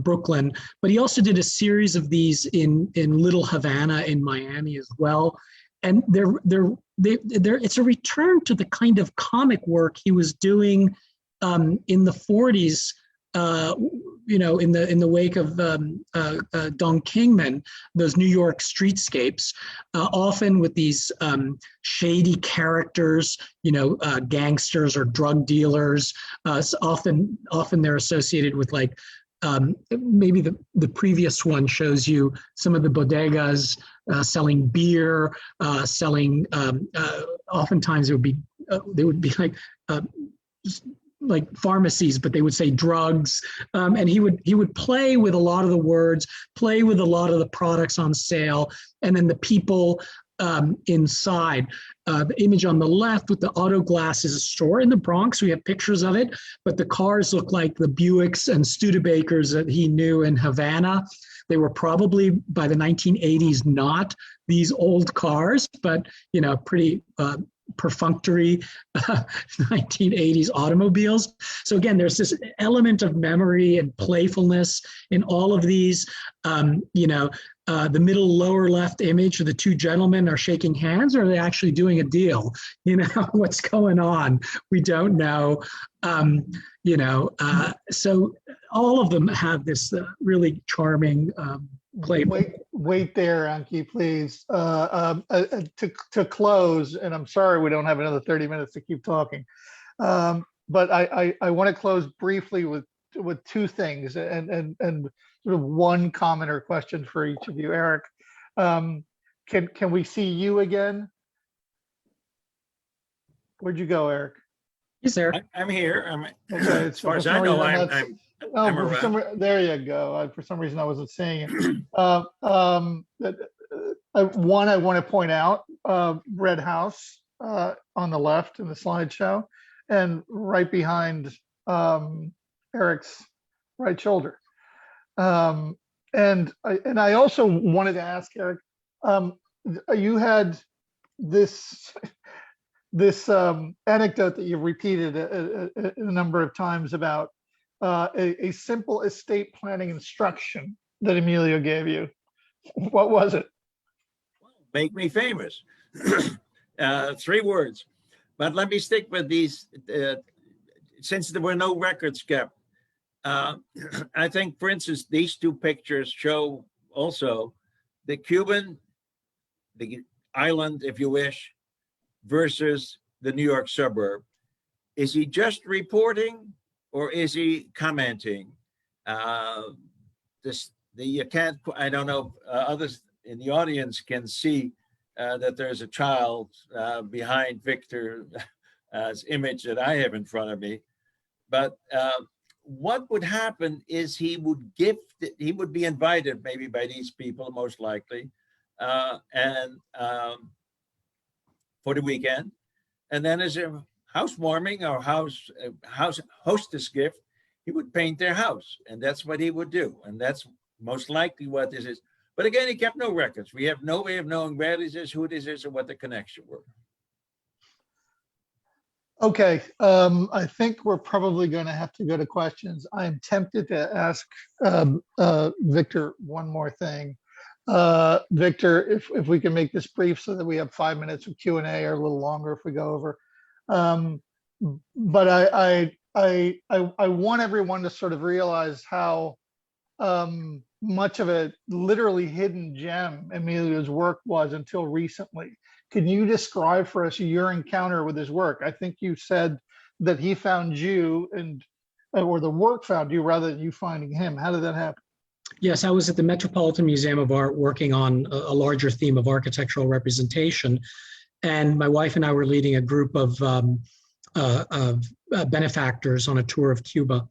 Brooklyn. But he also did a series of these in Little Havana in Miami as well. And it's a return to the kind of comic work he was doing in the 40s. In the wake of Don Kingman, those New York streetscapes, often with these shady characters, gangsters or drug dealers. So often they're associated with maybe the previous one shows you some of the bodegas selling beer, selling. Oftentimes they would be like pharmacies, but they would say drugs, and he would play with a lot of the words, play with a lot of the products on sale, and then the people inside. The image on the left with the auto glass is a store in the Bronx. We have pictures of it, but the cars look like the Buicks and Studebakers that he knew in Havana. They were probably by the 1980s not these old cars, but pretty perfunctory 1980s automobiles. So again, there's this element of memory and playfulness in all of these. The middle lower left image of the two gentlemen are shaking hands, or are they actually doing a deal? What's going on? We don't know. So all of them have this really charming clay. Wait there, Anki, please. To close, and I'm sorry we don't have another 30 minutes to keep talking. But I want to close briefly with two things and sort of one comment or question for each of you. Erik, can we see you again? Where'd you go, Erik? He's there. I'm here. Okay, as far as I know, I'm around. There you go. For some reason, I wasn't seeing it. I want to point out Red House on the left in the slideshow, and right behind Erik's right shoulder. And I also wanted to ask Erik, you had this anecdote that you've repeated a number of times about a simple estate planning instruction that Emilio gave you. What was it? Make me famous. 3 words. But let me stick with these, since there were no records kept. I think, for instance, these 2 pictures show also the Cuban, the island, if you wish, versus the New York suburb. Is he just reporting or is he commenting? You can't, I don't know, others in the audience can see that there's a child behind Victor's image that I have in front of me. But what would happen is he would be invited maybe by these people, most likely, and for the weekend. And then as a housewarming or house hostess gift, he would paint their house. And that's what he would do. And that's most likely what this is. But again, he kept no records. We have no way of knowing where this is, who this is, or what the connection were. Okay, I think we're probably going to have to go to questions. I'm tempted to ask Victor one more thing. Victor, if we can make this brief so that we have 5 minutes of Q&A, or a little longer if we go over. But I want everyone to sort of realize how much of a literally hidden gem Emilio's work was until recently. Can you describe for us your encounter with his work? I think you said that he found you, or the work found you rather than you finding him. How did that happen? Yes, I was at the Metropolitan Museum of Art working on a larger theme of architectural representation. And my wife and I were leading a group of benefactors on a tour of Cuba.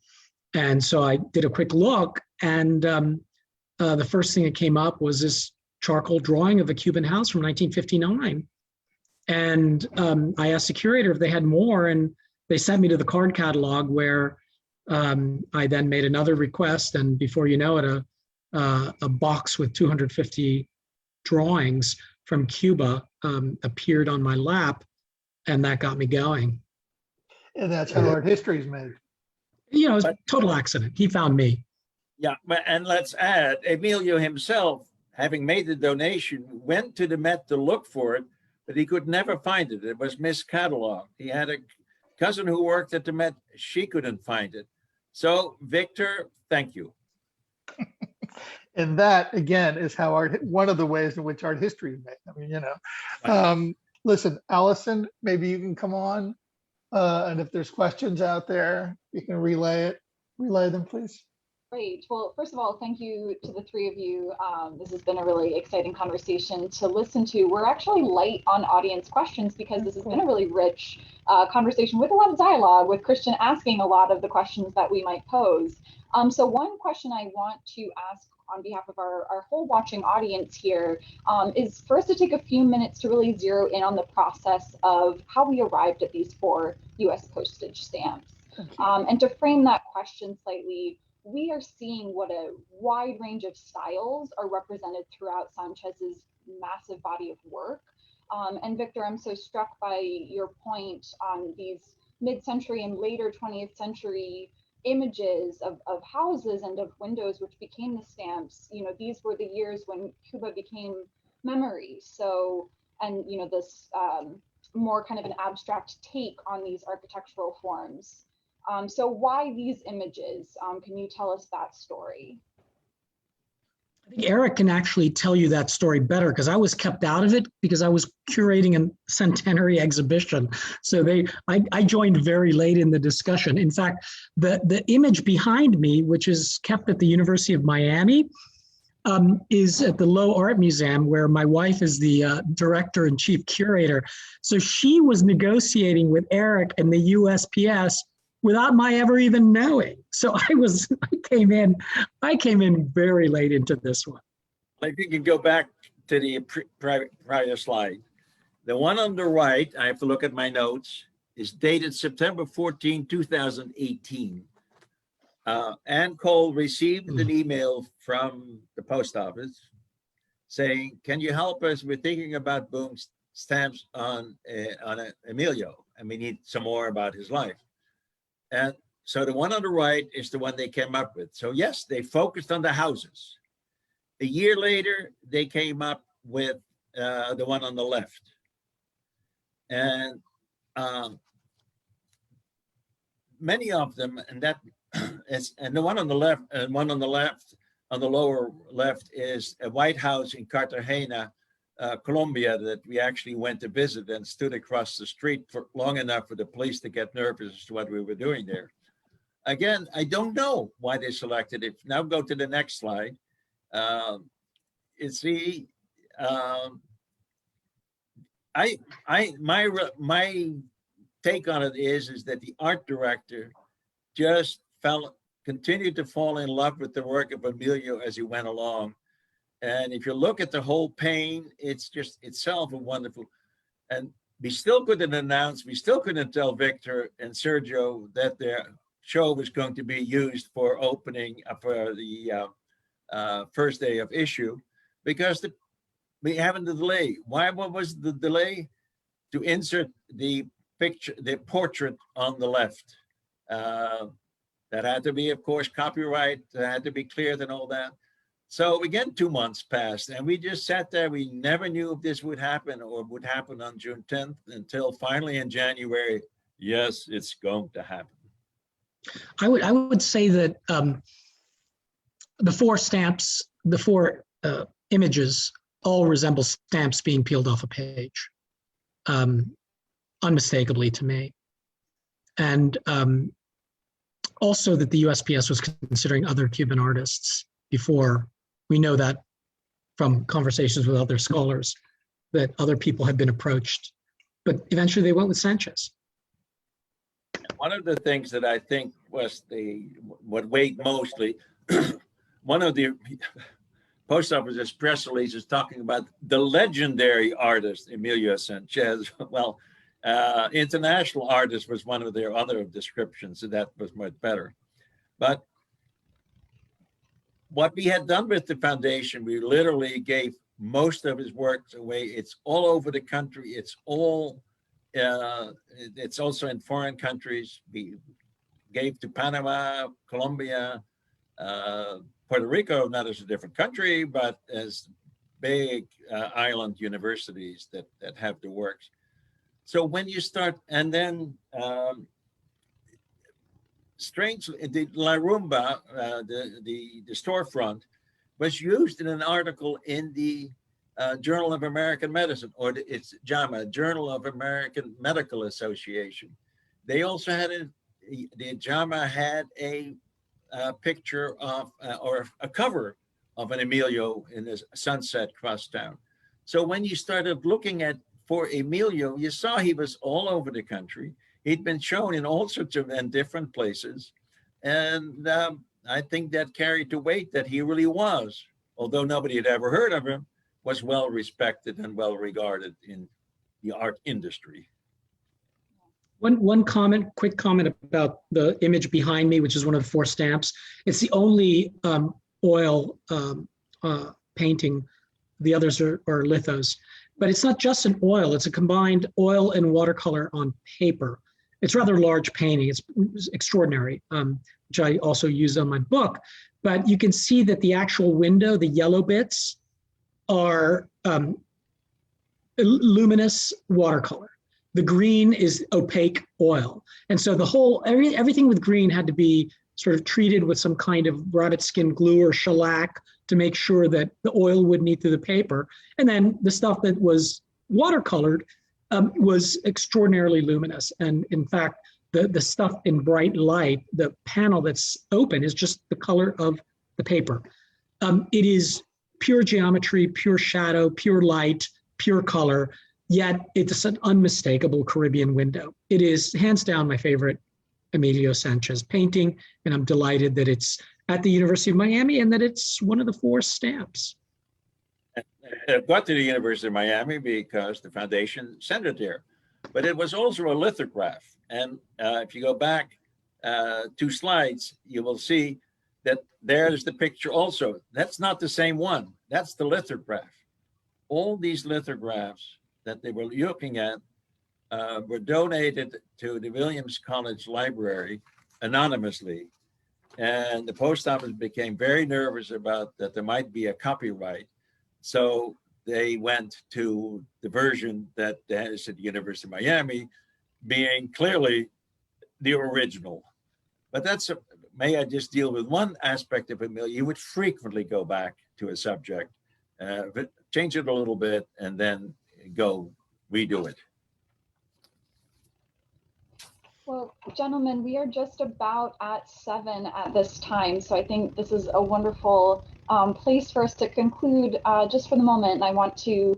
And so I did a quick look, and the first thing that came up was this charcoal drawing of a Cuban house from 1959. And I asked the curator if they had more, and they sent me to the card catalog, where I then made another request, and before you know it, a box with 250 drawings from Cuba appeared on my lap, and that got me going. And that's how art history is made. You know, it's a total accident. He found me. Yeah, and let's add, Emilio himself, having made the donation, went to the Met to look for it, but he could never find it. It was miscatalogued. He had a cousin who worked at the Met. She couldn't find it. So, Victor, thank you. And that, again, is how one of the ways in which art history is made. I mean, you know. Listen, Allison, maybe you can come on. And if there's questions out there, you can relay them, please. Great. Well, first of all, thank you to the 3 of you. This has been a really exciting conversation to listen to. We're actually light on audience questions because this has been a really rich conversation with a lot of dialogue, with Christian asking a lot of the questions that we might pose. So one question I want to ask on behalf of our whole watching audience here is for us to take a few minutes to really zero in on the process of how we arrived at these 4 US postage stamps. And to frame that question slightly, we are seeing what a wide range of styles are represented throughout Sanchez's massive body of work. And Victor, I'm so struck by your point on these mid-century and later 20th century images of houses and of windows, which became the stamps. You know, these were the years when Cuba became memory. So, and you know, this more kind of an abstract take on these architectural forms. So why these images? Can you tell us that story? I think Erik can actually tell you that story better because I was kept out of it because I was curating a centenary exhibition. So I joined very late in the discussion. In fact, the image behind me, which is kept at the University of Miami, is at the Lowe Art Museum, where my wife is the director and chief curator. So she was negotiating with Erik and the USPS without my ever even knowing. So I came in very late into this one. If you can go back to the prior slide, the one on the right, I have to look at my notes, is dated September 14, 2018. Ann Cole received an email from the post office saying, "Can you help us? We're thinking about boom stamps on Emilio, and we need some more about his life." And so the one on the right is the one they came up with. So yes, they focused on the houses. A year later, they came up with the one on the left. And many of them, and the one on the left, and one on the left, on the lower left, is a White House in Cartagena, Colombia, that we actually went to visit and stood across the street for long enough for the police to get nervous as to what we were doing there. Again, I don't know why they selected it. Now go to the next slide. My take on it is that the art director just continued to fall in love with the work of Emilio as he went along. And if you look at the whole pane, it's just itself a wonderful, and we still couldn't announce, we still couldn't tell Victor and Sergio that their show was going to be used for opening for the first day of issue, because we have a delay. What was the delay? To insert the picture, the portrait on the left. That had to be, of course, copyright, that had to be cleared and all that. So again, 2 months passed, and we just sat there. We never knew if this would happen or would happen on June 10th until finally in January, yes, it's going to happen. I would say that the four stamps, the four images, all resemble stamps being peeled off a page, unmistakably to me. And also that the USPS was considering other Cuban artists before. We know that from conversations with other scholars, that other people had been approached, but eventually they went with Sanchez. One of the things that I think was what weighed mostly, one of the post office's press releases talking about the legendary artist, Emilio Sanchez. Well, international artist was one of their other descriptions, so that was much better. But what we had done with the foundation, we literally gave most of his works away. It's all over the country. It's all, it's also in foreign countries. We gave to Panama, Colombia, Puerto Rico, not as a different country, but as big island universities that have the works. So when you start, and then strangely, the La Rumba, the storefront, was used in an article in the Journal of American Medicine, or it's JAMA, Journal of American Medical Association. They also had the JAMA had a picture of, or a cover of an Emilio in the sunset crosstown. So when you started looking at for Emilio, you saw he was all over the country. He'd been shown in all sorts of and different places. And I think that carried the weight that he really was, although nobody had ever heard of him, was well respected and well regarded in the art industry. One comment, quick comment about the image behind me, which is one of the four stamps. It's the only oil painting. The others are lithos. But it's not just an oil, it's a combined oil and watercolor on paper. It's rather large painting, it's extraordinary, which I also used on my book. But you can see that the actual window, the yellow bits, are luminous watercolor. The green is opaque oil. And so the whole, everything with green had to be sort of treated with some kind of rotted skin glue or shellac to make sure that the oil wouldn't eat through the paper. And then the stuff that was watercolored was extraordinarily luminous. And in fact, the stuff in bright light, the panel that's open is just the color of the paper. It is pure geometry, pure shadow, pure light, pure color, yet it's an unmistakable Caribbean window. It is hands down my favorite Emilio Sanchez painting, and I'm delighted that it's at the University of Miami and that it's one of the 4 stamps. It got to the University of Miami because the foundation sent it there, but it was also a lithograph. And if you go back 2 slides, you will see that there's the picture also. That's not the same one. That's the lithograph. All these lithographs that they were looking at were donated to the Williams College Library anonymously. And the post office became very nervous about that there might be a copyright. So they went to the version that is at the University of Miami, being clearly the original. But may I just deal with one aspect of Emilio? You would frequently go back to a subject, change it a little bit, and then go redo it. Well, gentlemen, we are just about at 7 at this time, so I think this is a wonderful place for us to conclude just for the moment. And I want to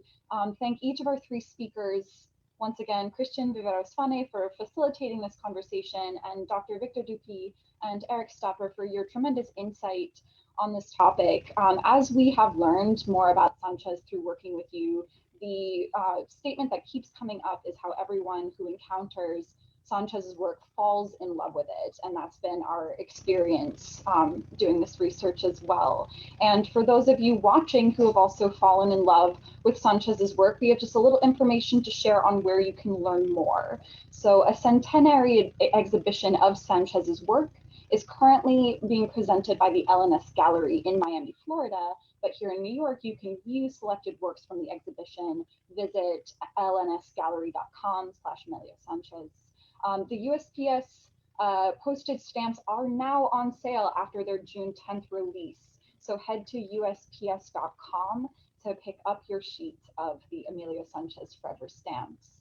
thank each of our 3 speakers. Once again, Christian Viveros-Fauné for facilitating this conversation, and Dr. Victor Deupi and Erik Stapper for your tremendous insight on this topic. As we have learned more about Sanchez through working with you, the statement that keeps coming up is how everyone who encounters Sanchez's work falls in love with it, and that's been our experience doing this research as well. And for those of you watching who have also fallen in love with Sanchez's work, we have just a little information to share on where you can learn more. So a centenary exhibition of Sanchez's work is currently being presented by the LNS Gallery in Miami, Florida, but here in New York, you can view selected works from the exhibition. Visit lnsgallery.com/Emilio Sanchez. The USPS postage stamps are now on sale after their June 10th release. So head to USPS.com to pick up your sheet of the Emilio Sanchez Forever stamps.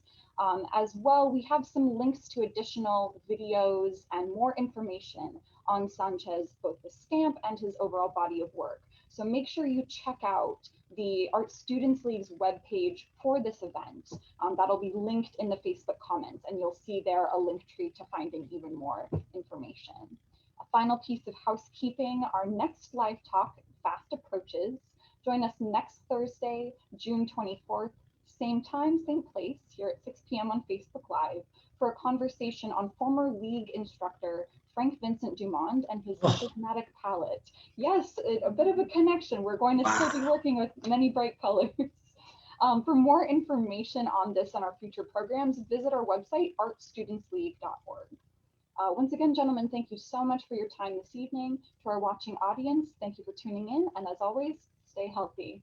As well, we have some links to additional videos and more information on Sanchez, both the stamp and his overall body of work. So make sure you check out the Art Students League's webpage for this event. That'll be linked in the Facebook comments, and you'll see there a link tree to finding even more information. A final piece of housekeeping, our next live talk fast approaches. Join us next Thursday, June 24th, same time, same place, here at 6 p.m. on Facebook Live, for a conversation on former league instructor Vincent DuMond and his prismatic palette. Yes, a bit of a connection. We're going to still be working with many bright colors. For more information on this and our future programs, visit our website, artstudentsleague.org. Once again, gentlemen, thank you so much for your time this evening. To our watching audience, thank you for tuning in. And as always, stay healthy.